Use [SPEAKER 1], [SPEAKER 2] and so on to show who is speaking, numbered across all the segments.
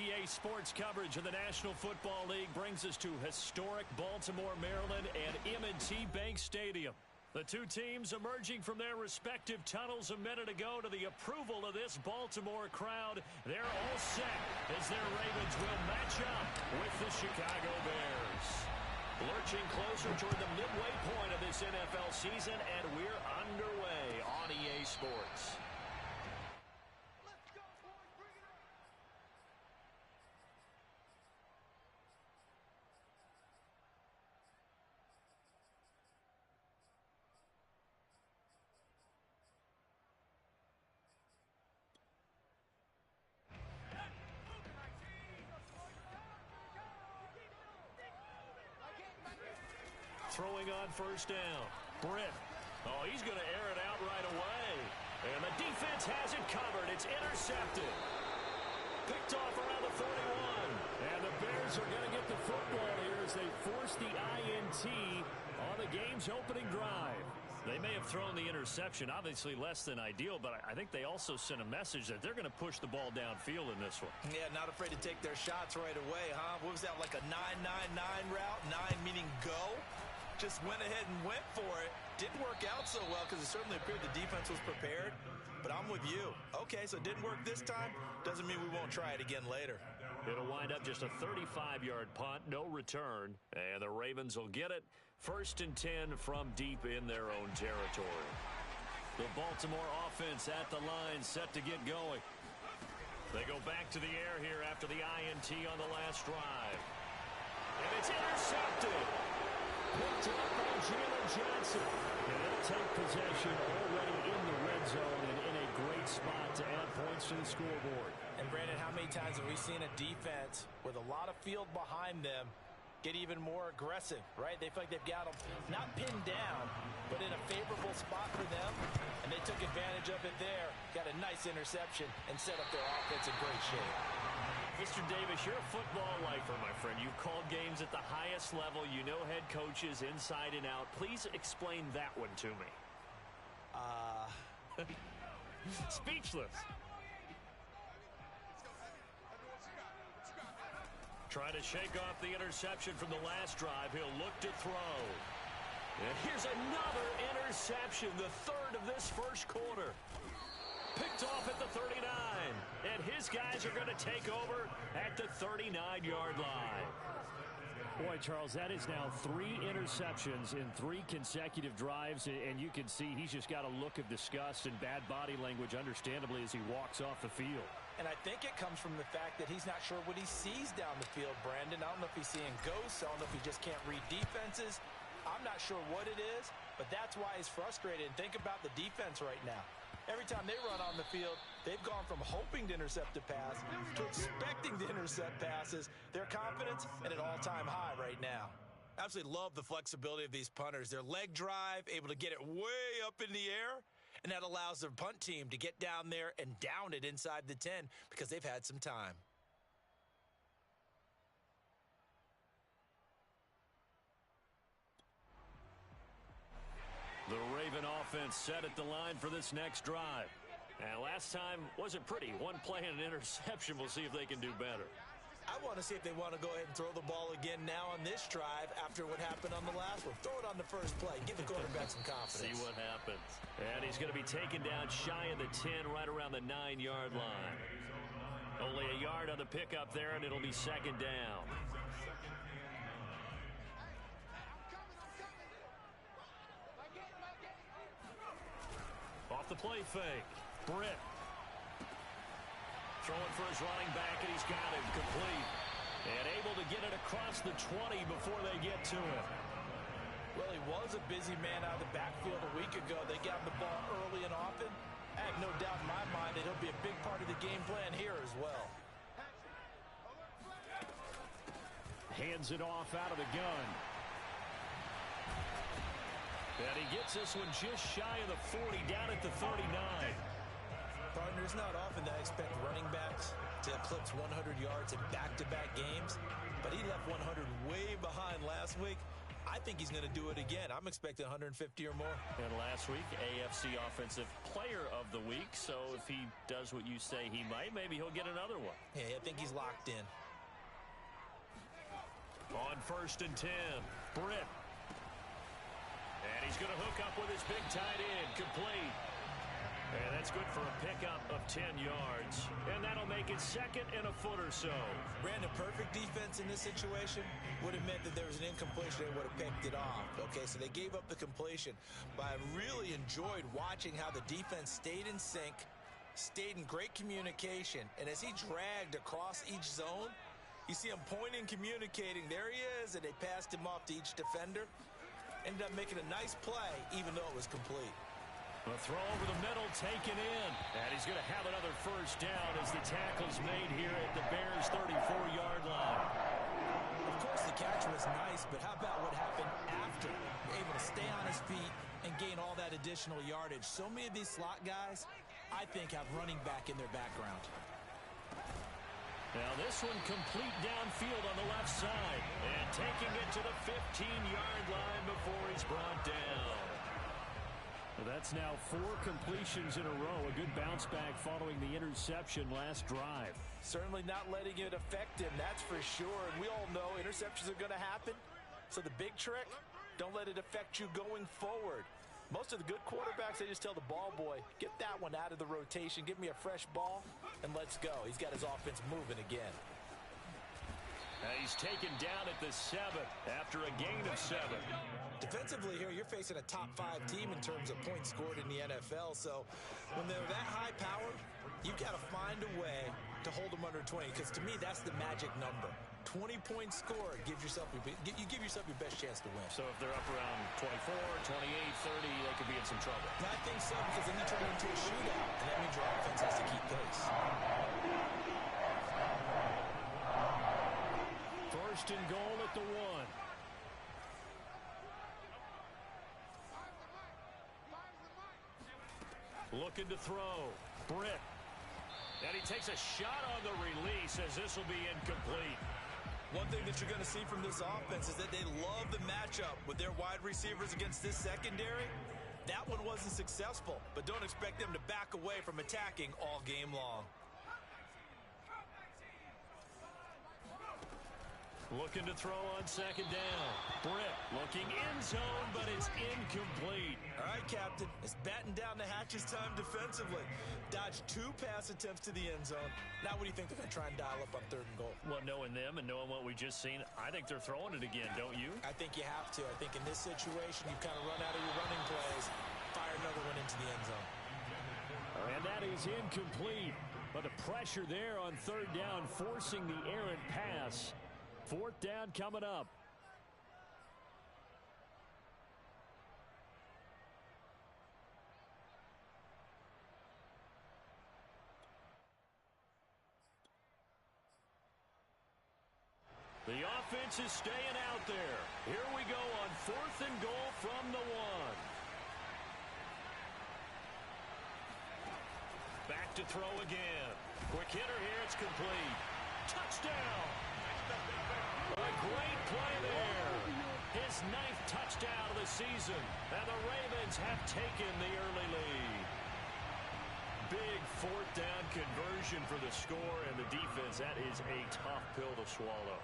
[SPEAKER 1] EA Sports coverage of the National Football League brings us to historic Baltimore, Maryland and M&T Bank Stadium. The two teams emerging from their respective tunnels a minute ago to the approval of this Baltimore crowd. They're all set as their Ravens will match up with the Chicago Bears. Lurching closer toward the midway point of this NFL season, and we're underway on EA Sports. Throwing on first down. Britt. Oh, he's going to air it out right away. And the defense has it covered. It's intercepted. Picked off around the 41. And the Bears are going to get the football here as they force the INT on the game's opening drive. They may have thrown the interception, obviously less than ideal, but I think they also sent a message that they're going to push the ball downfield in this one.
[SPEAKER 2] Yeah, not afraid to take their shots right away, huh? What was that, like a 9-9-9 route? 9 meaning go? Just went ahead and went for it. Didn't work out so well because it certainly appeared the defense was prepared. But I'm with you. Okay, so it didn't work this time. Doesn't mean we won't try it again later.
[SPEAKER 1] It'll wind up just a 35-yard punt, no return. And the Ravens will get it. 1st and 10 from deep in their own territory. The Baltimore offense at the line, set to get going. They go back to the air here after the INT on the last drive. And it's intercepted. Picked up by Jalen Johnson. And they'll take possession already in the red zone and in a great spot to add points to the scoreboard.
[SPEAKER 2] And, Brandon, how many times have we seen a defense with a lot of field behind them get even more aggressive, right? They feel like they've got them not pinned down, but in a favorable spot for them, and they took advantage of it there, got a nice interception, and set up their offense in great shape.
[SPEAKER 1] Mr. Davis, you're a football lifer, my friend. You've called games at the highest level. You know head coaches inside and out. Please explain that one to me. Speechless. Trying to shake off the interception from the last drive. He'll look to throw. And here's another interception, the third of this first quarter. Picked off at the 39. And his guys are going to take over at the 39-yard line. Boy, Charles, that is now 3 interceptions in 3 consecutive drives, and you can see he's just got a look of disgust and bad body language, understandably, as he walks off the field.
[SPEAKER 2] And I think it comes from the fact that he's not sure what he sees down the field, Brandon. I don't know if he's seeing ghosts. I don't know if he just can't read defenses. I'm not sure what it is, but that's why he's frustrated. And think about the defense right now. Every time they run on the field, they've gone from hoping to intercept a pass to expecting to intercept passes. Their confidence at an all-time high right now. Absolutely love the flexibility of these punters. Their leg drive, able to get it way up in the air, and that allows their punt team to get down there and down it inside the 10 because they've had some time.
[SPEAKER 1] The Raven offense set at the line for this next drive. And last time wasn't pretty. One play and an interception. We'll see if they can do better.
[SPEAKER 2] I want to see if they want to go ahead and throw the ball again now on this drive after what happened on the last one. Throw it on the first play. Give the quarterback some confidence.
[SPEAKER 1] See what happens. And he's going to be taken down shy of the 10, right around the 9-yard line. Only a yard on the pickup there, and it'll be 2nd down. Off the play fake. Britt. Throwing for his running back, and he's got it complete. And able to get it across the 20 before they get to it.
[SPEAKER 2] Well, he was a busy man out of the backfield a week ago. They got him the ball early and often. I have no doubt in my mind that he'll be a big part of the game plan here as well.
[SPEAKER 1] Hands it off out of the gun. And he gets this one just shy of the 40, down at the 39.
[SPEAKER 2] Partner, it's not often that I expect running backs to eclipse 100 yards in back-to-back games, but he left 100 way behind last week. I think he's going to do it again. I'm expecting 150 or more.
[SPEAKER 1] And last week, AFC Offensive Player of the Week. So if he does what you say he might, maybe he'll get another one.
[SPEAKER 2] Yeah, I think he's locked in.
[SPEAKER 1] On 1st and 10, Britt. And he's going to hook up with his big tight end, complete. And that's good for a pickup of 10 yards. And that'll make it 2nd and a foot or so.
[SPEAKER 2] Brandon, perfect defense in this situation would have meant that there was an incompletion. They would have picked it off. Okay, so they gave up the completion. But I really enjoyed watching how the defense stayed in sync, stayed in great communication. And as he dragged across each zone, you see him pointing, communicating. There he is, and they passed him off to each defender. Ended up making a nice play, even though it was complete.
[SPEAKER 1] A throw over the middle, taken in. And he's going to have another first down as the tackle's made here at the Bears' 34-yard line.
[SPEAKER 2] Of course, the catch was nice, but how about what happened after? Able to stay on his feet and gain all that additional yardage. So many of these slot guys, I think, have running back in their background.
[SPEAKER 1] Now this one complete downfield on the left side. And taking it to the 15-yard line before he's brought down. That's now 4 completions in a row. A good bounce back following the interception last drive.
[SPEAKER 2] Certainly not letting it affect him, that's for sure. And we all know interceptions are going to happen. So the big trick, don't let it affect you going forward. Most of the good quarterbacks, they just tell the ball boy, get that one out of the rotation, give me a fresh ball, and let's go. He's got his offense moving again.
[SPEAKER 1] He's taken down at the 7 after a gain of 7.
[SPEAKER 2] Defensively here, you're facing a top-5 team in terms of points scored in the NFL. So when they're that high-powered, you've got to find a way to hold them under 20. Because to me, that's the magic number. 20 points scored gives yourself you give yourself your best chance to win.
[SPEAKER 1] So if they're up around 24, 28, 30, they could be in some trouble.
[SPEAKER 2] And I think so, because then you turn it into a shootout, and that means your offense has to keep pace.
[SPEAKER 1] 1st and goal at the 1. Looking to throw. Britt. And he takes a shot on the release as this will be incomplete.
[SPEAKER 2] One thing that you're going to see from this offense is that they love the matchup with their wide receivers against this secondary. That one wasn't successful, but don't expect them to back away from attacking all game long.
[SPEAKER 1] Looking to throw on 2nd down. Britt looking end zone, but it's incomplete.
[SPEAKER 2] All right, Captain. It's batten down the hatches time defensively. Dodged 2 pass attempts to the end zone. Now what do you think they're going to try and dial up on 3rd and goal?
[SPEAKER 1] Well, knowing them and knowing what we just seen, I think they're throwing it again, don't you?
[SPEAKER 2] I think you have to. I think in this situation, you've kind of run out of your running plays. Fire another one into the end zone.
[SPEAKER 1] And that is incomplete. But the pressure there on 3rd down, forcing the errant pass. 4th down coming up. The offense is staying out there. Here we go on 4th and goal from the 1. Back to throw again. Quick hitter here. It's complete. Touchdown. A great play there. His 9th touchdown of the season. And the Ravens have taken the early lead. Big 4th down conversion for the score and the defense. That is a tough pill to swallow.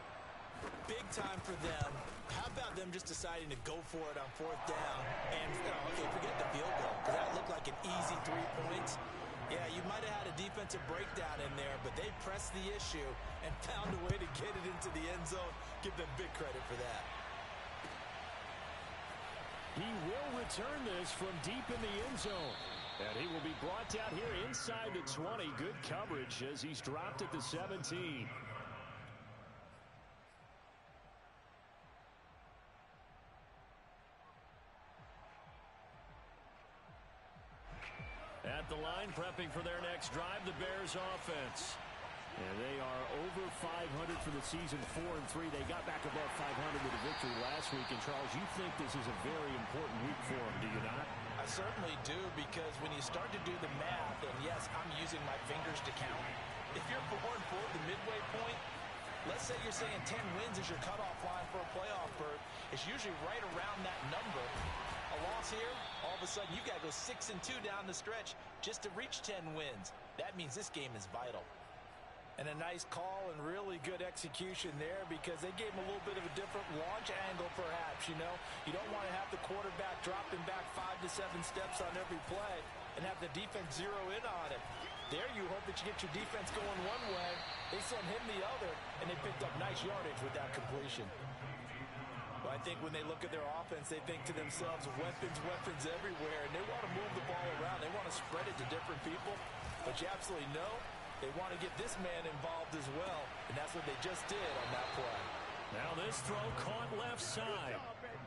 [SPEAKER 2] Big time for them. How about them just deciding to go for it on 4th down? And, okay, forget the field goal, because that looked like an easy 3 points. Yeah, you might have had a defensive breakdown in there, but they pressed the issue and found a way to get it into the end zone. Give them big credit for that.
[SPEAKER 1] He will return this from deep in the end zone. And he will be brought down here inside the 20. Good coverage as he's dropped at the 17. At the line, prepping for their next drive, the Bears offense. And they are over 500 for the season, 4-3. They got back above 500 with a victory last week. And, Charles, you think this is a very important week for them, do you not?
[SPEAKER 2] I certainly do, because when you start to do the math, and yes, I'm using my fingers to count. If you're 4-4 at the midway point, Let's say you're saying 10 wins is your cutoff line for a playoff berth. It's usually right around that number. A loss here, all of a sudden you got to go 6-2 down the stretch just to reach 10 wins. That means this game is vital. And a nice call and really good execution there because they gave him a little bit of a different launch angle perhaps, you know. You don't want to have the quarterback dropping back 5 to 7 steps on every play and have the defense zero in on it. There you hope that you get your defense going one way. They sent him the other, and they picked up nice yardage with that completion. Well, I think when they look at their offense, they think to themselves, weapons everywhere, and they want to move the ball around. They want to spread it to different people, but you absolutely know they want to get this man involved as well, and that's what they just did on that play.
[SPEAKER 1] Now this throw caught left side.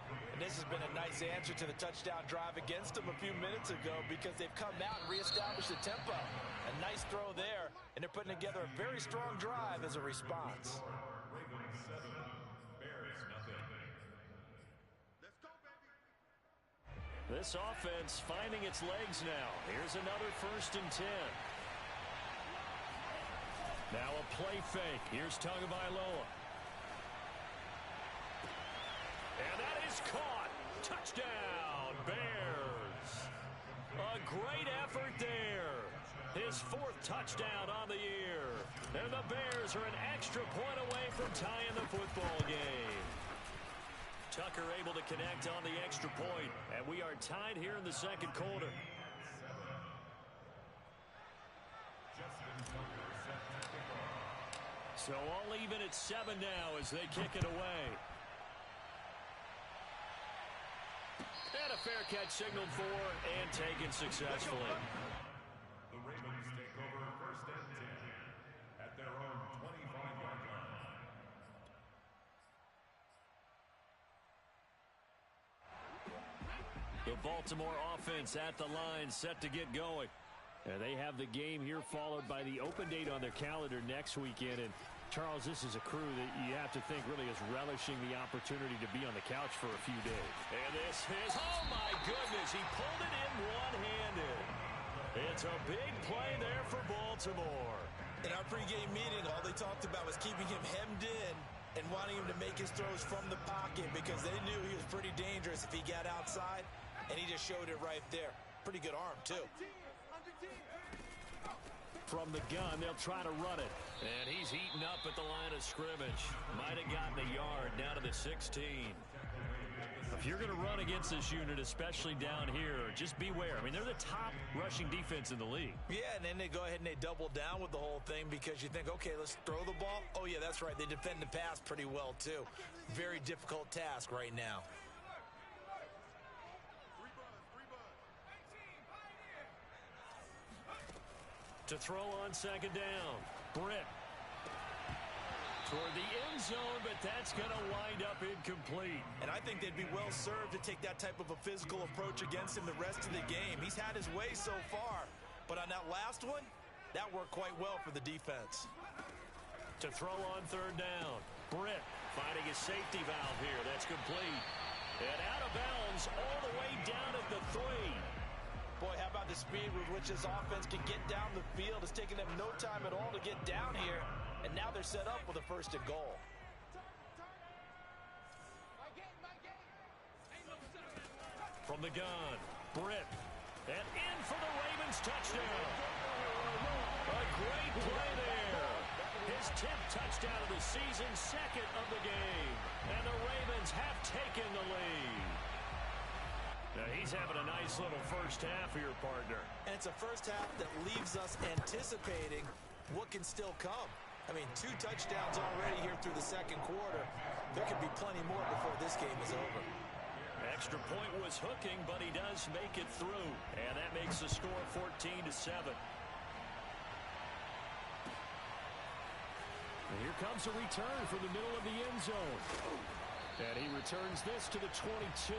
[SPEAKER 2] And this has been a nice answer to the touchdown drive against them a few minutes ago because they've come out and reestablished the tempo. A nice throw there, and they're putting together a very strong drive as a response.
[SPEAKER 1] This offense finding its legs now. Here's another 1st and 10. Now a play fake. Here's Tagovailoa. And that is caught. Touchdown, Bears. A great effort there. His 4th touchdown on the year. And the Bears are an extra point away from tying the football game. Tucker able to connect on the extra point. And we are tied here in the second quarter. So all even at 7 now as they kick it away. And a fair catch signaled for and taken successfully.
[SPEAKER 3] The Ravens take over 1st and 10 at their own 25-yard line.
[SPEAKER 1] The Baltimore offense at the line set to get going. And they have the game here followed by the open date on their calendar next weekend. And Charles, this is a crew that you have to think really is relishing the opportunity to be on the couch for a few days. And this is, oh my goodness, he pulled it in one-handed. It's a big play there for Baltimore.
[SPEAKER 2] In our pregame meeting, all they talked about was keeping him hemmed in and wanting him to make his throws from the pocket because they knew he was pretty dangerous if he got outside, and he just showed it right there. Pretty good arm, too.
[SPEAKER 1] From the gun, they'll try to run it. And he's heating up at the line of scrimmage. Might have gotten a yard down to the 16. If you're going to run against this unit, especially down here, just beware. I mean, they're the top rushing defense in the league.
[SPEAKER 2] Yeah, and then they go ahead and they double down with the whole thing because you think, okay, let's throw the ball. Oh, yeah, that's right. They defend the pass pretty well, too. Very difficult task right now.
[SPEAKER 1] To throw on 2nd down, Britt. Toward the end zone, but that's going to wind up incomplete.
[SPEAKER 2] And I think they'd be well served to take that type of a physical approach against him the rest of the game. He's had his way so far, but on that last one, that worked quite well for the defense.
[SPEAKER 1] To throw on 3rd down, Britt finding a safety valve here. That's complete. And out of bounds all the way down at the 3.
[SPEAKER 2] Boy, how about the speed with which this offense can get down the field? It's taken them no time at all to get down here, and now they're set up with a 1st and goal.
[SPEAKER 1] From the gun, Britt, and in for the Ravens touchdown. A great play there. His 10th touchdown of the season, 2nd of the game, and the Ravens have taken the lead. Now he's having a nice little first half for your partner.
[SPEAKER 2] And it's a first half that leaves us anticipating what can still come. I mean, 2 touchdowns already here through the second quarter. There could be plenty more before this game is over.
[SPEAKER 1] Extra point was hooking, but he does make it through. And that makes the score 14-7. And here comes a return from the middle of the end zone. And he returns this to the 22.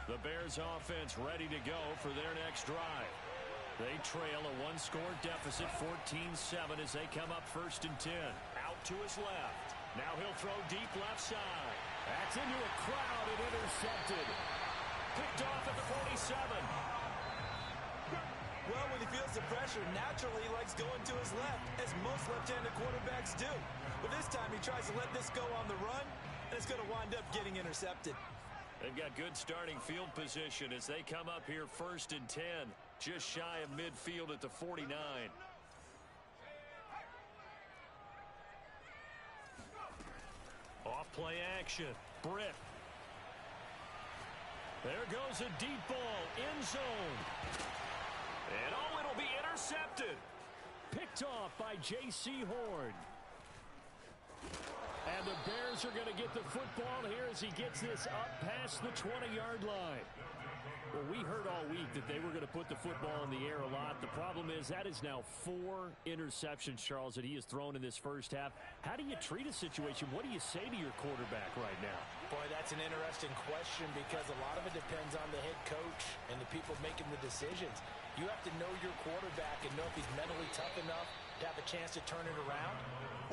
[SPEAKER 1] The Bears offense ready to go for their next drive. They trail a 1-score deficit, 14-7 as they come up 1st and 10. Out to his left. Now he'll throw deep left side. That's into a crowd and intercepted. picked off at the 47.
[SPEAKER 2] Well, when he feels the pressure, naturally he likes going to his left, as most left-handed quarterbacks do. But this time he tries to let this go on the run, and it's going to wind up getting intercepted.
[SPEAKER 1] They've got good starting field position as they come up here 1st and 10, just shy of midfield at the 49. Off play action. Britt. There goes a deep ball. End zone. And oh, it'll be intercepted. Picked off by J.C. Horn. And the Bears are going to get the football here as he gets this up past the 20-yard line. Well, we heard all week that they were going to put the football in the air a lot. The problem is that is now 4 interceptions, Charles, that he has thrown in this first half. How do you treat a situation? What do you say to your quarterback right now?
[SPEAKER 2] Boy, that's an interesting question because a lot of it depends on the head coach and the people making the decisions. You have to know your quarterback and know if he's mentally tough enough to have a chance to turn it around.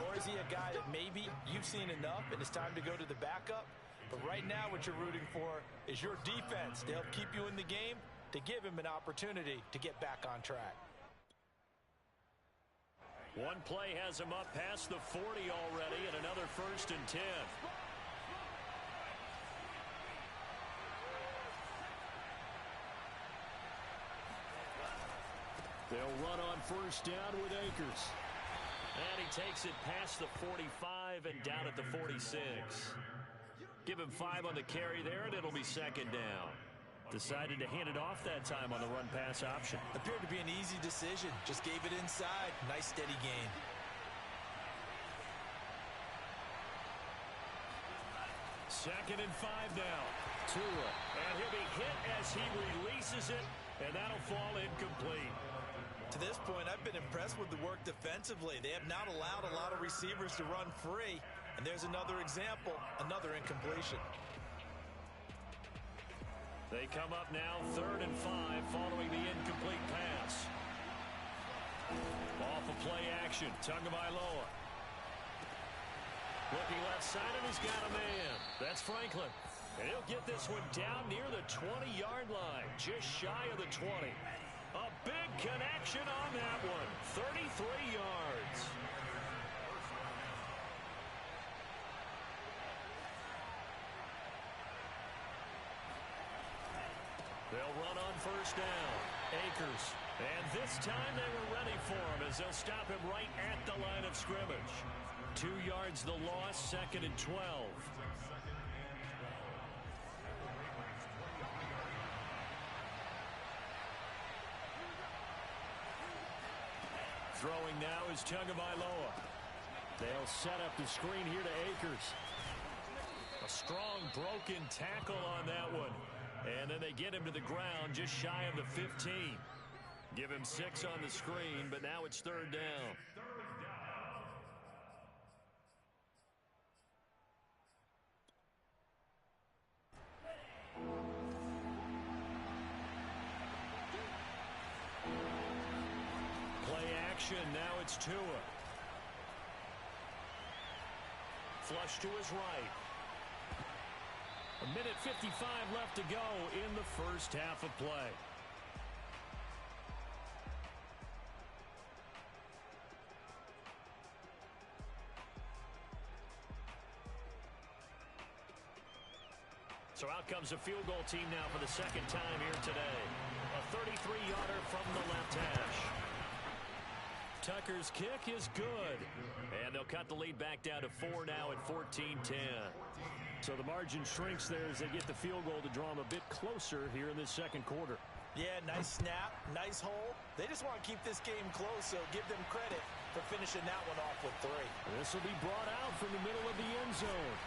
[SPEAKER 2] Or is he a guy that maybe you've seen enough and it's time to go to the backup? But right now what you're rooting for is your defense to help keep you in the game, to give him an opportunity to get back on track.
[SPEAKER 1] One play has him up past the 40 already, and another 1st and 10. They'll run on 1st down with Akers. And he takes it past the 45 and down at the 46. Give him 5 on the carry there, and it'll be 2nd down. Decided to hand it off that time on the run-pass option.
[SPEAKER 2] Appeared to be an easy decision. Just gave it inside. Nice, steady gain.
[SPEAKER 1] Second and 5 now. Tua. And he'll be hit as he releases it, and that'll fall incomplete.
[SPEAKER 2] To this point, I've been impressed with the work defensively. They have not allowed a lot of receivers to run free. And there's another example, another incompletion.
[SPEAKER 1] They come up now 3rd and 5 following the incomplete pass. Off of play action, Tagovailoa. Looking left side, and he's got a man. That's Franklin. And he'll get this one down near the 20-yard line, just shy of the 20. A big connection on that one, 33 yards. They'll run on 1st down. Akers. And this time they were ready for him as they'll stop him right at the line of scrimmage. 2 yards the loss, 2nd and 12. Throwing now is Tagovailoa. They'll set up the screen here to Akers. A strong broken tackle on that one. And then they get him to the ground just shy of the 15. Give him 6 on the screen, but now it's 3rd down. Play action, now it's Tua. Flush to his right. 1:55 left to go in the first half of play. So out comes a field goal team now for the 2nd time here today. A 33-yarder from the left hash. Tucker's kick is good. And they'll cut the lead back down to 4 now at 14-10. So the margin shrinks there as they get the field goal to draw them a bit closer here in this 2nd quarter.
[SPEAKER 2] Yeah, nice snap, nice hole. They just want to keep this game close, so give them credit for finishing that one off with 3.
[SPEAKER 1] This will be brought out from the middle of the end zone.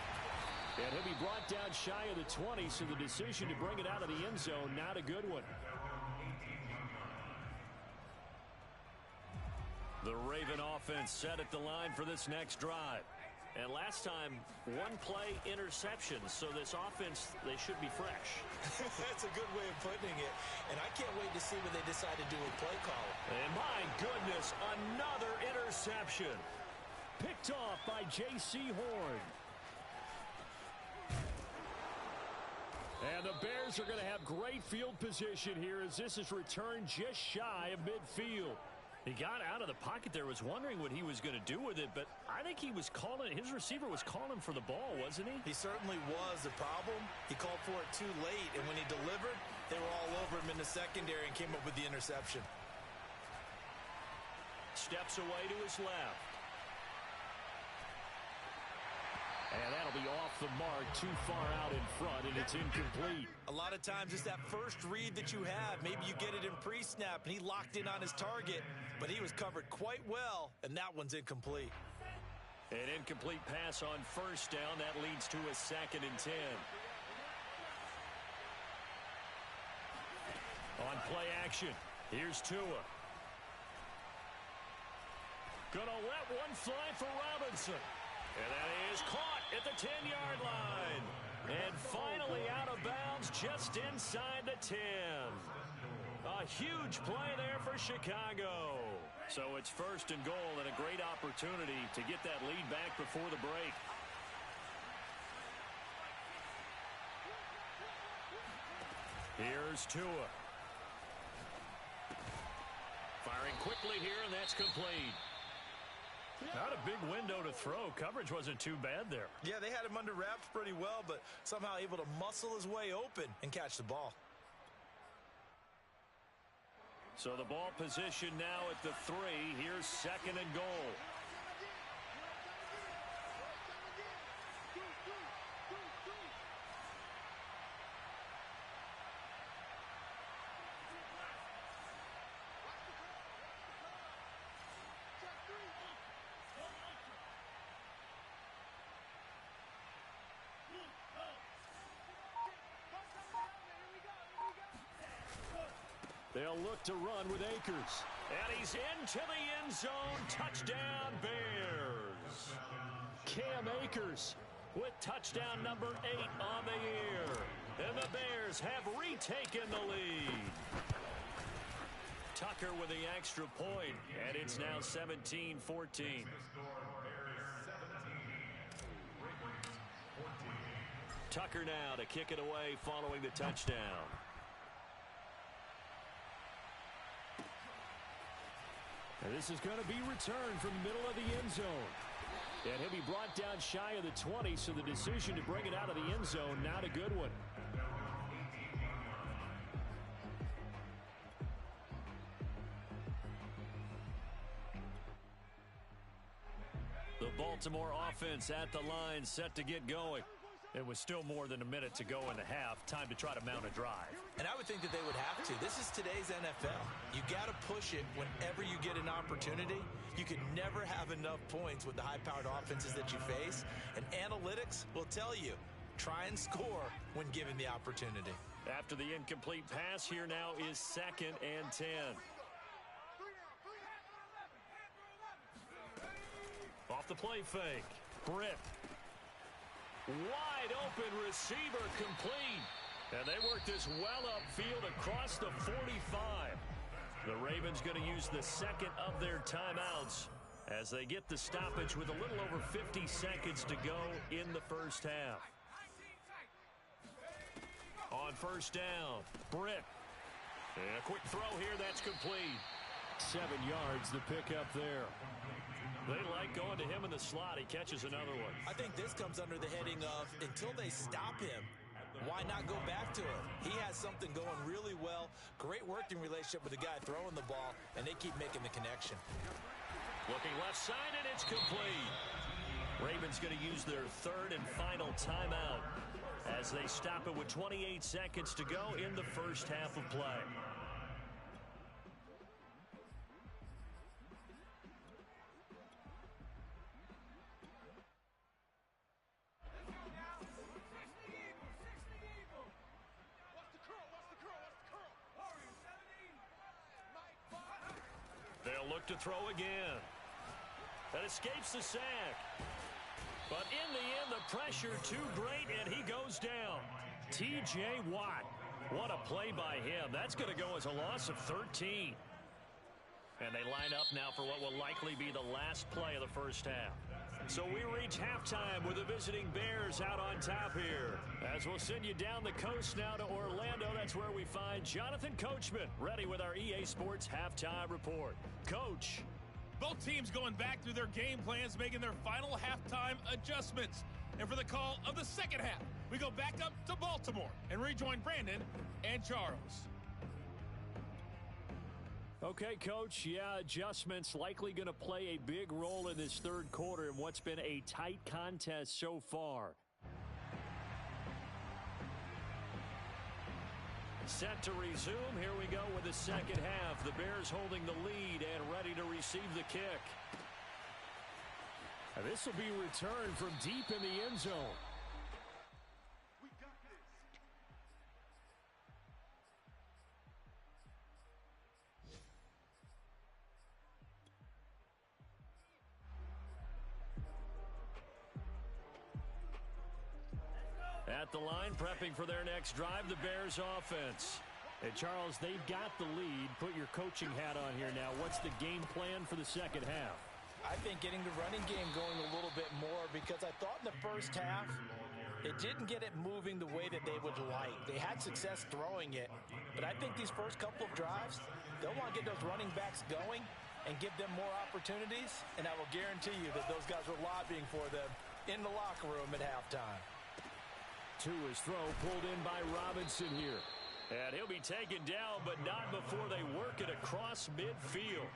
[SPEAKER 1] And he'll be brought down shy of the 20, so the decision to bring it out of the end zone, not a good one. The Raven offense set at the line for this next drive. And last time, 1-play interception, so this offense, they should be fresh.
[SPEAKER 2] That's a good way of putting it. And I can't wait to see what they decide to do with play calling.
[SPEAKER 1] And my goodness, another interception. Picked off by J.C. Horn. And the Bears are going to have great field position here as this is returned just shy of midfield. He got out of the pocket there, was wondering what he was going to do with it, but I think he was calling, his receiver was calling for the ball, wasn't he?
[SPEAKER 2] He certainly was. The problem, he called for it too late, and when he delivered, they were all over him in the secondary and came up with the interception.
[SPEAKER 1] Steps away to his left. And that'll be off the mark, too far out in front, and it's incomplete.
[SPEAKER 2] A lot of times it's that first read that you have. Maybe you get it in pre-snap, and he locked in on his target, but he was covered quite well, and that one's incomplete.
[SPEAKER 1] An incomplete pass on first down. That leads to a 2nd and 10. On play action, here's Tua. Gonna let one fly for Robinson. And that is caught at the 10-yard line. And finally out of bounds just inside the 10. A huge play there for Chicago. So it's 1st and goal and a great opportunity to get that lead back before the break. Here's Tua. Firing quickly here, and that's complete. Not a big window to throw. Coverage wasn't too bad there.
[SPEAKER 2] Yeah, they had him under wraps pretty well, but somehow able to muscle his way open and catch the ball.
[SPEAKER 1] So the ball position now at the 3. Here's 2nd and goal. They'll look to run with Akers. And he's into the end zone. Touchdown, Bears. Cam Akers with touchdown number 8 on the year. And the Bears have retaken the lead. Tucker with the extra point, and it's now 17-14. Tucker now to kick it away following the touchdown. And this is going to be returned from the middle of the end zone. And he'll be brought down shy of the 20, so the decision to bring it out of the end zone, not a good one. The Baltimore offense at the line, set to get going. It was still more than a minute to go in the half. Time to try to mount a drive.
[SPEAKER 2] And I would think that they would have to. This is today's NFL. You got to push it whenever you get an opportunity. You can never have enough points with the high-powered offenses that you face. And analytics will tell you, try and score when given the opportunity.
[SPEAKER 1] After the incomplete pass, here now is 2nd and 10. Off the play fake. Britt. Wide open receiver complete. And they work this well upfield across the 45. The Ravens going to use the 2nd of their timeouts as they get the stoppage with a little over 50 seconds to go in the first half. On first down, Britt. And a quick throw here, that's complete. 7 yards the pickup there. They like going to him in the slot. He catches another one.
[SPEAKER 2] I think this comes under the heading of until they stop him, why not go back to him? He has something going really well. Great working relationship with the guy throwing the ball, and they keep making the connection.
[SPEAKER 1] Looking left side, and it's complete. Ravens going to use their 3rd and final timeout as they stop it with 28 seconds to go in the first half of play. They'll look to throw again. That escapes the sack. But in the end, the pressure too great, and he goes down. T.J. Watt. What a play by him. That's going to go as a loss of 13. And they line up now for what will likely be the last play of the first half. So we reach halftime with the visiting Bears out on top here. As we'll send you down the coast now to Orlando, that's where we find Jonathan Coachman, ready with our EA Sports Halftime Report. Coach.
[SPEAKER 4] Both teams going back through their game plans, making their final halftime adjustments. And for the call of the second half, we go back up to Baltimore and rejoin Brandon and Charles.
[SPEAKER 1] Okay, Coach, yeah, adjustments likely going to play a big role in this third quarter in what's been a tight contest so far. Set to resume. Here we go with the second half. The Bears holding the lead and ready to receive the kick. This will be returned from deep in the end zone. At the line, prepping for their next drive, the Bears offense. And Charles, they've got the lead. Put your coaching hat on here now. What's the game plan for the second half?
[SPEAKER 2] I think getting the running game going a little bit more, because I thought in the first half it didn't get it moving the way that they would like. They had success throwing it, but I think these first couple of drives, they'll want to get those running backs going and give them more opportunities, and I will guarantee you that those guys were lobbying for them in the locker room at halftime.
[SPEAKER 1] To his throw, pulled in by Robinson here. And he'll be taken down, but not before they work it across midfield.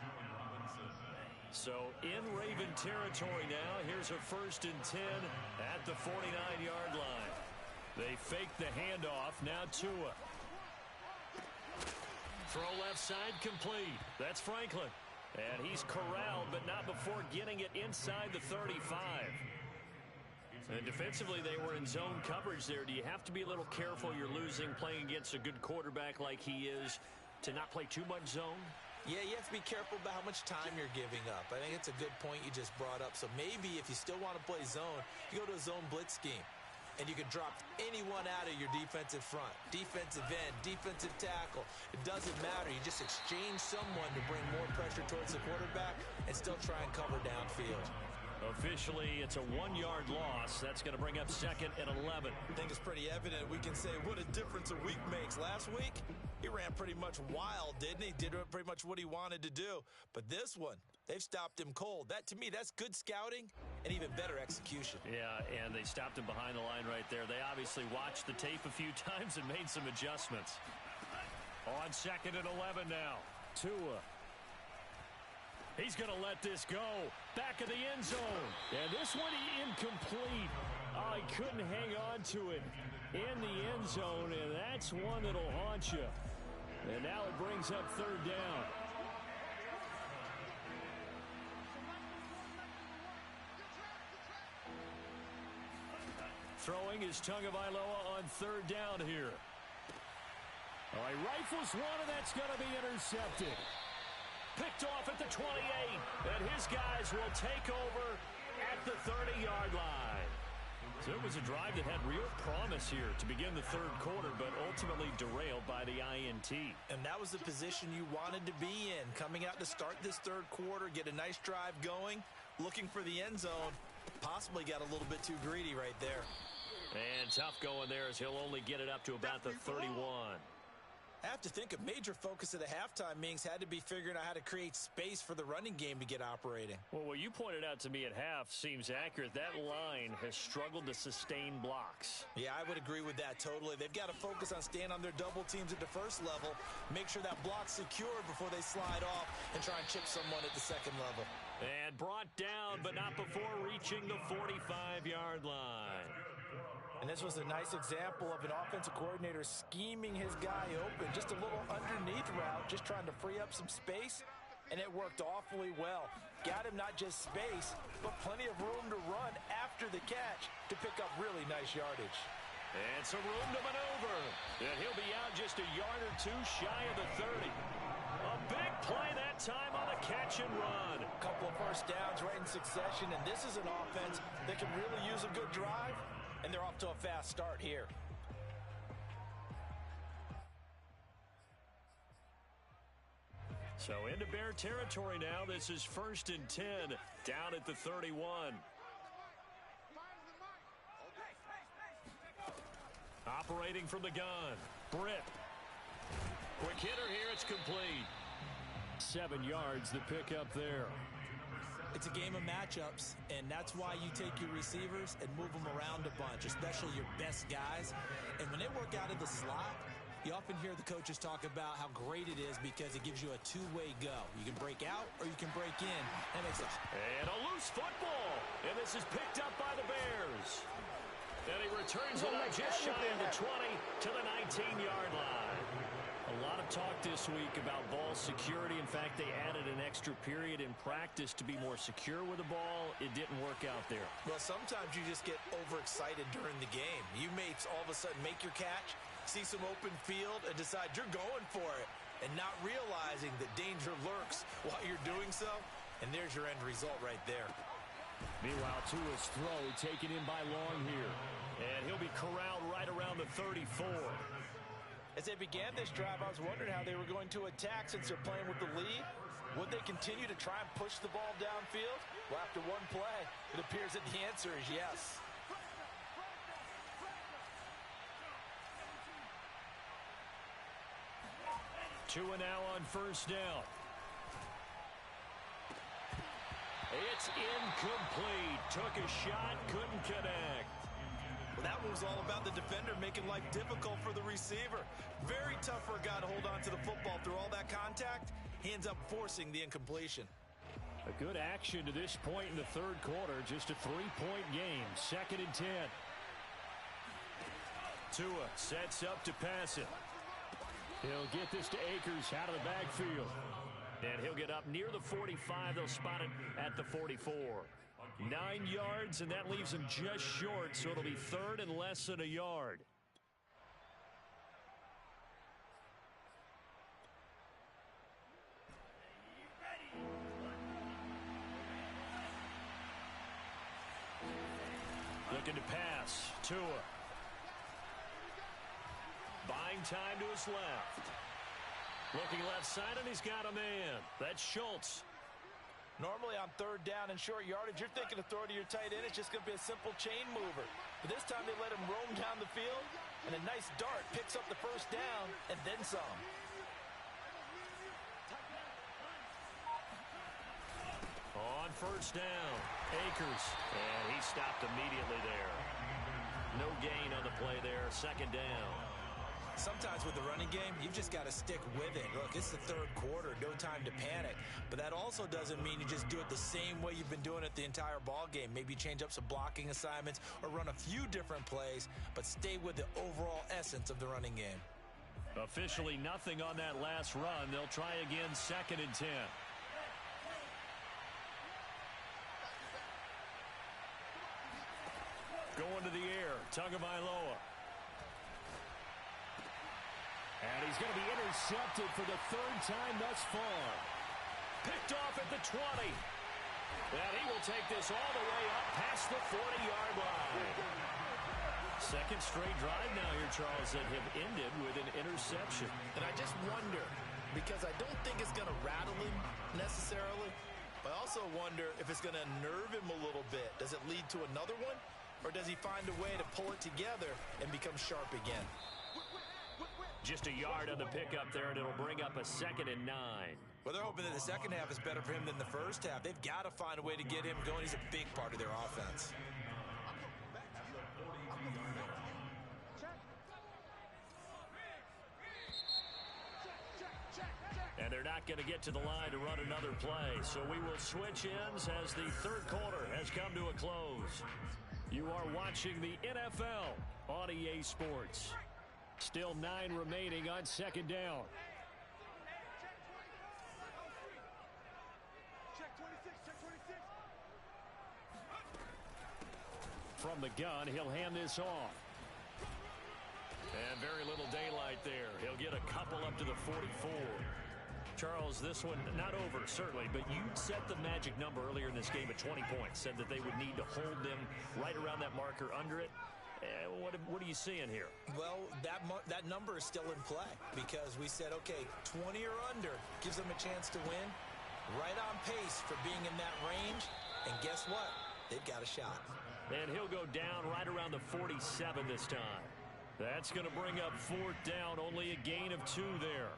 [SPEAKER 1] So in Raven territory now, here's a 1st and 10 at the 49-yard line. They fake the handoff, now Tua. Throw left side complete. That's Franklin. And he's corralled, but not before getting it inside the 35. And defensively, they were in zone coverage there. Do you have to be a little careful you're losing playing against a good quarterback like he is to not play too much zone?
[SPEAKER 2] Yeah, you have to be careful about how much time you're giving up. I think it's a good point you just brought up. So maybe if you still want to play zone, you go to a zone blitz scheme. And you can drop anyone out of your defensive front. Defensive end, defensive tackle. It doesn't matter. You just exchange someone to bring more pressure towards the quarterback and still try and cover downfield.
[SPEAKER 1] Officially, it's a 1-yard loss. That's going to bring up 2nd and 11.
[SPEAKER 2] I think it's pretty evident. We can say what a difference a week makes. Last week, he ran pretty much wild, didn't he? Did pretty much what he wanted to do. But this one, they've stopped him cold. That, to me, that's good scouting and even better execution.
[SPEAKER 1] Yeah, and they stopped him behind the line right there. They obviously watched the tape a few times and made some adjustments. On 2nd and 11 now. Tua. He's going to let this go. Back of the end zone. And this one incomplete. Oh, he couldn't hang on to it in the end zone, and that's one that'll haunt you. And now it brings up 3rd down. Throwing is Tagovailoa on 3rd down here. All right, rifles one, and that's going to be intercepted. Picked off at the 28, and his guys will take over at the 30-yard line. So it was a drive that had real promise here to begin the third quarter, but ultimately derailed by the INT.
[SPEAKER 2] And that was the position you wanted to be in, coming out to start this third quarter, get a nice drive going, looking for the end zone. Possibly got a little bit too greedy right there.
[SPEAKER 1] And tough going there as he'll only get it up to about the 31.
[SPEAKER 2] I have to think a major focus of the halftime meetings had to be figuring out how to create space for the running game to get operating.
[SPEAKER 1] Well, what you pointed out to me at half seems accurate. That line has struggled to sustain blocks.
[SPEAKER 2] Yeah, I would agree with that totally. They've got to focus on staying on their double teams at the first level, make sure that block's secure before they slide off and try and chip someone at the second level.
[SPEAKER 1] And brought down, but not before reaching the 45-yard line.
[SPEAKER 2] And this was a nice example of an offensive coordinator scheming his guy open. Just a little underneath route, just trying to free up some space, and it worked awfully well. Got him not just space, but plenty of room to run after the catch to pick up really nice yardage.
[SPEAKER 1] And some room to maneuver. And he'll be out just a yard or two shy of the 30. A big play that time on a catch and run.
[SPEAKER 2] A couple of first downs right in succession, and this is an offense that can really use a good drive. And they're off to a fast start here.
[SPEAKER 1] So into Bear territory now. This is 1st and 10 down at the 31. Operating from the gun, Britt. Quick hitter here, it's complete. 7 yards the pick up there.
[SPEAKER 2] It's a game of matchups, and that's why you take your receivers and move them around a bunch, especially your best guys. And when they work out of the slot, you often hear the coaches talk about how great it is because it gives you a two-way go. You can break out or you can break in.
[SPEAKER 1] And a loose football. And this is picked up by the Bears. And he returns it up just shy of the 20 to the 19-yard line. A lot of talk this week about ball security. In fact, they added an extra period in practice to be more secure with the ball. It didn't work out there.
[SPEAKER 2] Well, sometimes you just get overexcited during the game. You may all of a sudden make your catch, see some open field, and decide you're going for it, and not realizing that danger lurks while you're doing so. And there's your end result right there.
[SPEAKER 1] Meanwhile, Tua's throw taken in by Long here. And he'll be corralled right around the 34.
[SPEAKER 2] As they began this drive, I was wondering how they were going to attack since they're playing with the lead. Would they continue to try and push the ball downfield? Well, after one play, it appears that the answer is yes.
[SPEAKER 1] Tua now on first down. It's incomplete. Took a shot, couldn't connect.
[SPEAKER 2] Well, that one was all about the defender making life difficult for the receiver. Very tough for a guy to hold on to the football through all that contact. He ends up forcing the incompletion.
[SPEAKER 1] A good action to this point in the third quarter. Just a 3-point game. 2nd and 10. Tua sets up to pass it. He'll get this to Akers out of the backfield. And he'll get up near the 45. They'll spot it at the 44. 9 yards, and that leaves him just short, so it'll be 3rd and less than a yard. Looking to pass. Tua. Buying time to his left. Looking left side, and he's got a man. That's Schultz.
[SPEAKER 2] Normally on 3rd down and short yardage, you're thinking to throw to your tight end. It's just going to be a simple chain mover. But this time they let him roam down the field, and a nice dart picks up the first down and then some.
[SPEAKER 1] On first down, Akers. And he stopped immediately there. No gain on the play there. 2nd down.
[SPEAKER 2] Sometimes with the running game, you've just got to stick with it. Look, it's the 3rd quarter, no time to panic. But that also doesn't mean you just do it the same way you've been doing it the entire ball game. Maybe change up some blocking assignments or run a few different plays, but stay with the overall essence of the running game.
[SPEAKER 1] Officially nothing on that last run. They'll try again, 2nd and 10. Going to the air, Tagovailoa. And he's going to be intercepted for the 3rd time thus far. Picked off at the 20. And he will take this all the way up past the 40-yard line. 2nd straight drive now here, Charles, that have ended with an interception.
[SPEAKER 2] And I just wonder, because I don't think it's going to rattle him necessarily, but I also wonder if it's going to nerve him a little bit. Does it lead to another one? Or does he find a way to pull it together and become sharp again?
[SPEAKER 1] Just a yard on the pickup there, and it'll bring up a 2nd and 9.
[SPEAKER 2] Well, they're hoping that the second half is better for him than the first half. They've got to find a way to get him going. He's a big part of their offense.
[SPEAKER 1] And they're not going to get to the line to run another play. So we will switch ends as the 3rd quarter has come to a close. You are watching the NFL on EA Sports. Still 9 remaining on 2nd down. From the gun, he'll hand this off. And very little daylight there. He'll get a couple up to the 44. Charles, this one not over, certainly, but you set the magic number earlier in this game at 20 points. Said that they would need to hold them right around that marker under it. What are you seeing here?
[SPEAKER 2] Well, that number is still in play because we said, okay, 20 or under gives them a chance to win. Right on pace for being in that range. And guess what? They've got a shot.
[SPEAKER 1] And he'll go down right around the 47 this time. That's going to bring up fourth down, only a gain of 2 there.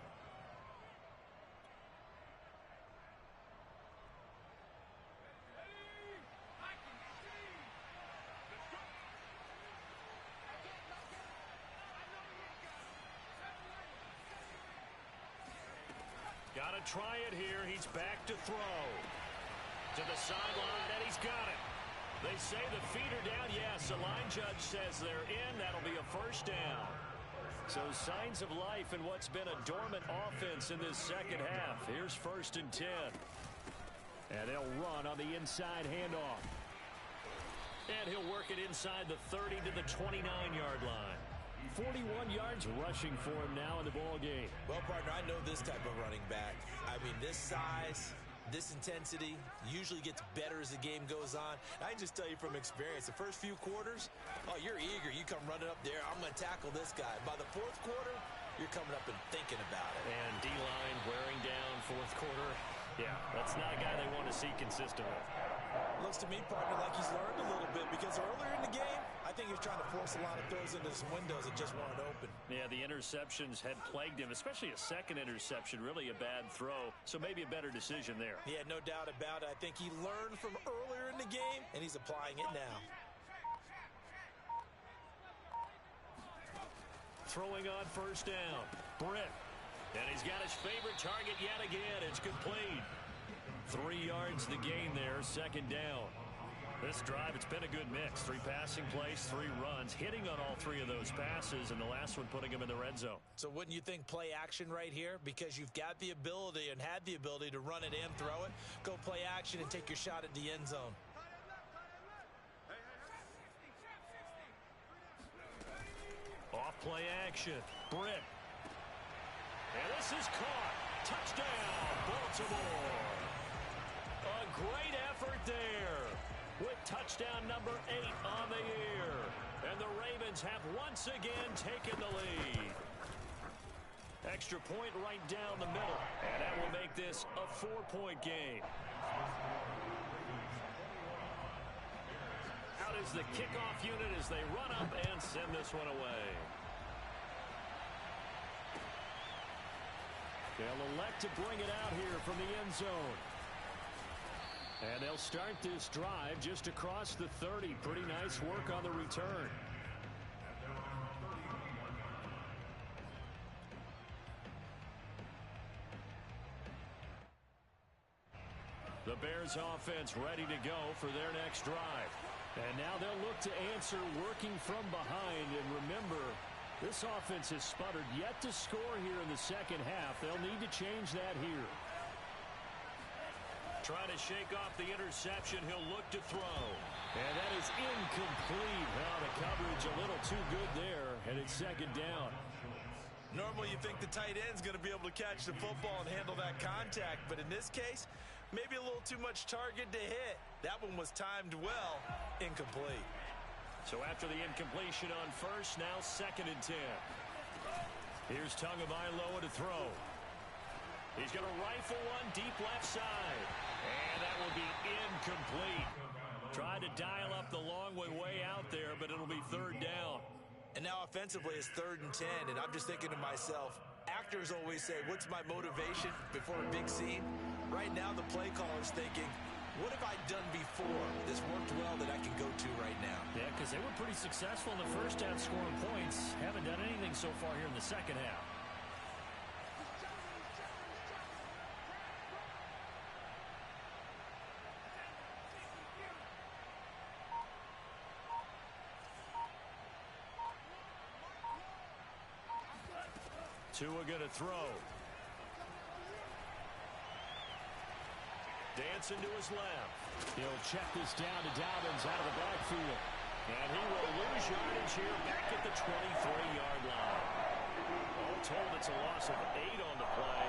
[SPEAKER 1] Got to try it here. He's back to throw. To the sideline, and he's got it. They say the feet are down. Yes, the line judge says they're in. That'll be a first down. So signs of life in what's been a dormant offense in this second half. Here's 1st and 10. And they'll run on the inside handoff. And he'll work it inside the 30 to the 29-yard line. 41 yards rushing for him now in the ball game.
[SPEAKER 2] Well, partner, I know this type of running back. I mean, this size, this intensity usually gets better as the game goes on. I can just tell you from experience, the first few quarters, oh, you're eager. You come running up there, I'm going to tackle this guy. By the fourth quarter, you're coming up and thinking about it.
[SPEAKER 1] And D-line wearing down fourth quarter. Yeah, that's not a guy they want to see consistently.
[SPEAKER 2] Looks to me, partner, like he's learned a little bit because earlier in the game, I think he was trying to force a lot of throws into some windows that just weren't open.
[SPEAKER 1] Yeah, the interceptions had plagued him, especially a second interception, really a bad throw. So maybe a better decision there.
[SPEAKER 2] Yeah, no doubt about it. I think he learned from earlier in the game, and he's applying it now.
[SPEAKER 1] Throwing on first down, Britt. And he's got his favorite target yet again. It's complete. 3 yards the gain there, second down. This drive, it's been a good mix. 3 passing plays, 3 runs, hitting on all 3 of those passes, and the last one putting him in the red zone.
[SPEAKER 2] So wouldn't you think play action right here? Because you've got the ability and had the ability to run it and throw it. Go play action and take your shot at the end zone.
[SPEAKER 1] Off play action, Britt. And this is caught. Touchdown, Baltimore. A great effort there with touchdown number 8 on the year. And the Ravens have once again taken the lead. Extra point right down the middle. And that will make this a 4-point game. Out is the kickoff unit as they run up and send this one away. They'll elect to bring it out here from the end zone. And they'll start this drive just across the 30. Pretty nice work on the return. The Bears offense ready to go for their next drive. And now they'll look to answer working from behind. And remember, this offense has sputtered yet to score here in the second half. They'll need to change that here. Trying to shake off the interception. He'll look to throw. And that is incomplete. Well, the coverage a little too good there, and it's second down.
[SPEAKER 2] Normally you think the tight end's going to be able to catch the football and handle that contact, but in this case, maybe a little too much target to hit. That one was timed well. Incomplete.
[SPEAKER 1] So after the incompletion on first, now 2nd and 10. Here's Tagovailoa to throw. He's going to rifle one deep left side. And that will be incomplete. Tried to dial up the long way out there, but it'll be 3rd down.
[SPEAKER 2] And now offensively it's 3rd and 10, and I'm just thinking to myself, actors always say, what's my motivation before a big scene? Right now the play caller's thinking, what have I done before that's worked well that I can go to right now?
[SPEAKER 1] Yeah, because they were pretty successful in the first half scoring points. Haven't done anything so far here in the second half. Tua going to throw. Dancing to his left. He'll check this down to Dobbins out of the backfield. And he will lose yardage here back at the 23-yard line. All told, it's a loss of 8 on the play.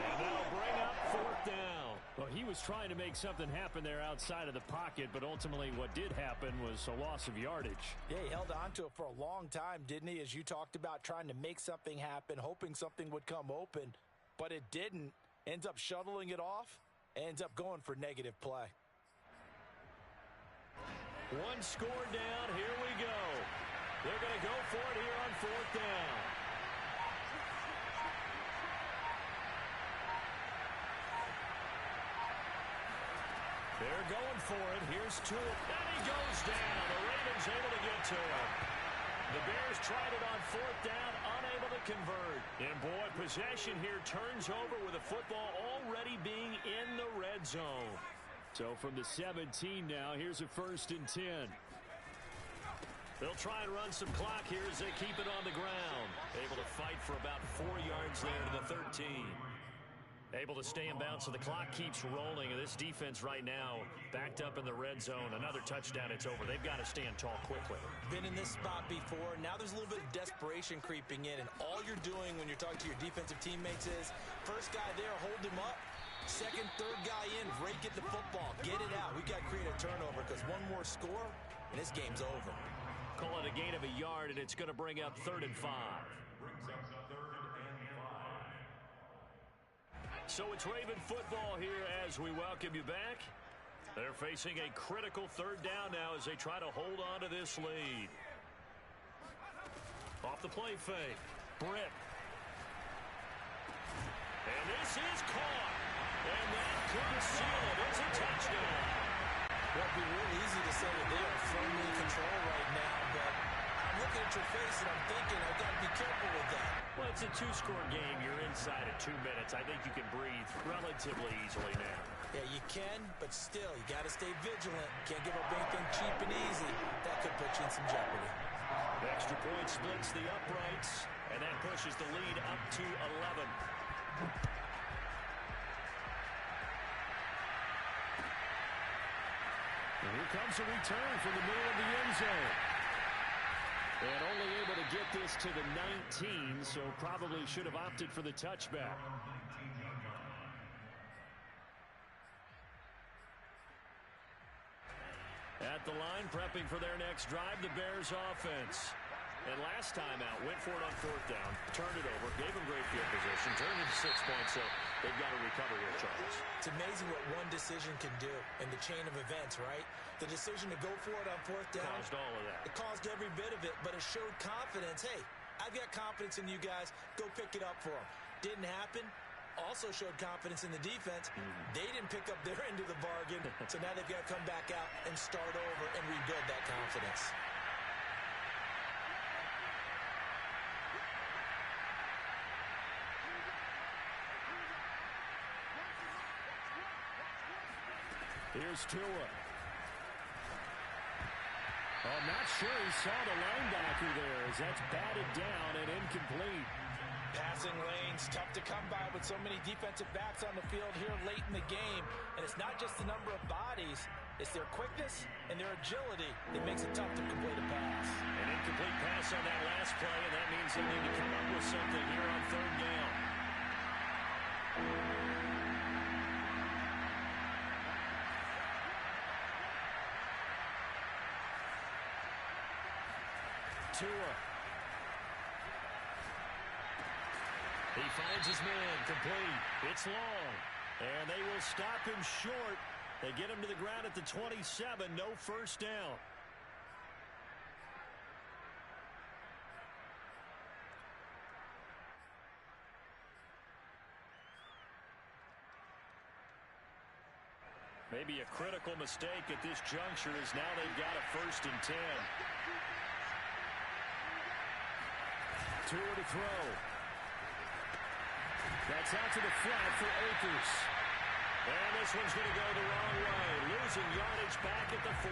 [SPEAKER 1] And they'll bring up 4th down. Well, he was trying to make something happen there outside of the pocket, but ultimately what did happen was a loss of yardage.
[SPEAKER 2] Yeah, he held on to it for a long time, didn't he? As you talked about trying to make something happen, hoping something would come open, but it didn't. Ends up shuttling it off, ends up going for negative play.
[SPEAKER 1] One score down, here we go. They're going to go for it here on 4th down. They're going for it. Here's Tua. And he goes down. The Ravens able to get to him. The Bears tried it on 4th down, unable to convert. And boy, possession here turns over with the football already being in the red zone. So from the 17 now, here's a 1st and 10. They'll try and run some clock here as they keep it on the ground. Able to fight for about 4 yards there to the 13. Able to stay in bounds so the clock keeps rolling. And this defense right now backed up in the red zone. Another touchdown, it's over. They've got to stand tall quickly.
[SPEAKER 2] Been in this spot before. Now there's a little bit of desperation creeping in. And all you're doing when you're talking to your defensive teammates is, first guy there, hold him up. Second, third guy in, rake at the football. Get it out. We've got to create a turnover because one more score, and this game's over.
[SPEAKER 1] Call it a gain of a yard, and it's going to bring up 3rd and 5. So it's Raven football here as we welcome you back. They're facing a critical 3rd down now as they try to hold on to this lead. Off the play fake. Britt. And this is caught. And that could seal it. It's a touchdown.
[SPEAKER 2] Well, it'd be real easy to say that they are firmly in control right now, but I'm looking at your face and I'm thinking I've got to be careful with that.
[SPEAKER 1] Well, it's a 2-score game. You're inside of 2 minutes. I think you can breathe relatively easily now.
[SPEAKER 2] Yeah, you can, but still, you got to stay vigilant. Can't give up anything cheap and easy. That could put you in some jeopardy.
[SPEAKER 1] The extra point splits the uprights, and that pushes the lead up to 11. And here comes a return from the middle of the end zone. And only able to get this to the 19, so probably should have opted for the touchback. At the line, prepping for their next drive, the Bears offense. And last time out, went for it on 4th down, turned it over, gave them great field position, turned it to 6 points, so they've got to recover here, Charles.
[SPEAKER 2] It's amazing what one decision can do in the chain of events, right? The decision to go for it on 4th down.
[SPEAKER 1] Caused all of that.
[SPEAKER 2] It caused every bit of it, but it showed confidence. Hey, I've got confidence in you guys. Go pick it up for them. Didn't happen. Also showed confidence in the defense. They didn't pick up their end of the bargain, so now they've got to come back out and start over and rebuild that confidence.
[SPEAKER 1] Here's Tua. I'm not sure he saw the linebacker there as that's batted down and incomplete.
[SPEAKER 2] Passing lanes, tough to come by with so many defensive backs on the field here late in the game. And it's not just the number of bodies, it's their quickness and their agility that makes it tough to complete a pass.
[SPEAKER 1] An incomplete pass on that last play, and that means they need to come up with something here on 3rd down. Tua. He finds his man, complete. It's long, and they will stop him short. They get him to the ground at the 27, no 1st down. Maybe a critical mistake at this juncture as now they've got a 1st and 10. Tua to throw. That's out to the flat for Akers. And this one's going to go the wrong way. Losing yardage back at the 42.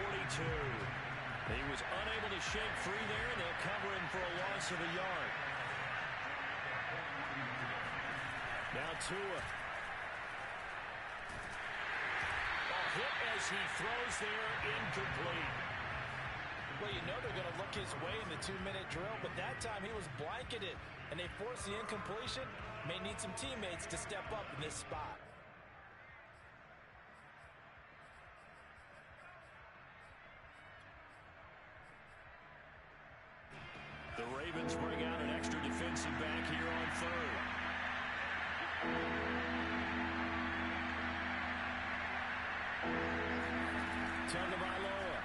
[SPEAKER 1] He was unable to shake free there, and they'll cover him for a loss of a yard. Now Tua. A hit as he throws there, incomplete.
[SPEAKER 2] Well, you know they're going to look his way in the 2-minute drill, but that time he was blanketed, and they forced the incompletion. May need some teammates to step up in this spot.
[SPEAKER 1] The Ravens bring out an extra defensive back here on 3rd. Tagovailoa.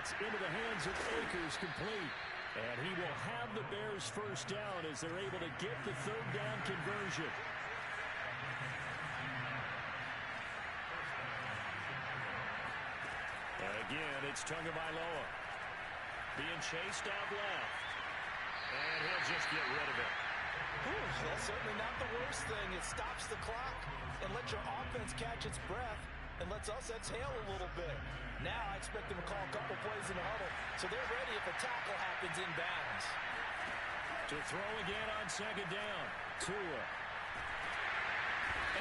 [SPEAKER 1] That's into the hands of Akers, complete. And he will have the Bears first down as they're able to get the third down conversion. And again, it's Tagovailoa being chased out left. And he'll just get rid of it.
[SPEAKER 2] That's certainly not the worst thing. It stops the clock and lets your offense catch its breath and lets us exhale a little bit. Now I expect them to call a couple plays in the huddle so they're ready if a tackle happens in bounds.
[SPEAKER 1] To throw again on second down. Tua.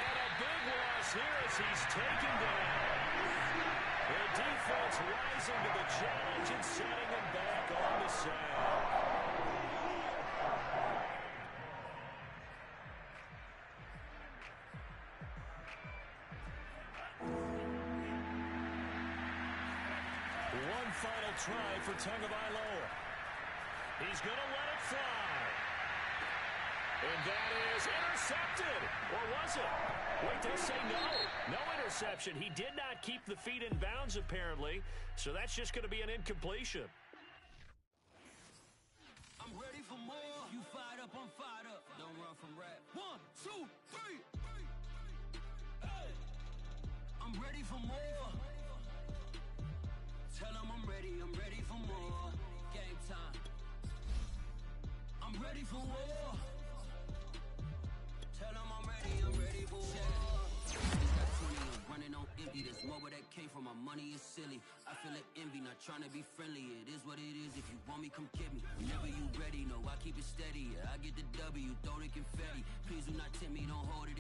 [SPEAKER 1] And a big loss here as he's taken down. The defense rising to the challenge and setting him back on the sack. One final try for Tagovailoa. He's going to let it fly. And that is intercepted. Or was it? Wait, they'll say no. No interception. He did not keep the feet in bounds, apparently. So that's just going to be an incompletion.
[SPEAKER 5] I'm ready for more. You fired up, I'm fired up. Don't run from rap. 1, 2, 3. Hey. I'm ready for more. Tell them I'm ready for more. Game time. I'm ready for war. Tell them I'm ready for war. Got 20, I'm running on empty. There's more where that came from. My money is silly. I feel it envy, not trying to be friendly. It is what it is. If you want me, come get me. Whenever you ready, no, I keep it steady. Yeah, I get the W, throw the confetti. Please do not tempt me, don't hold it.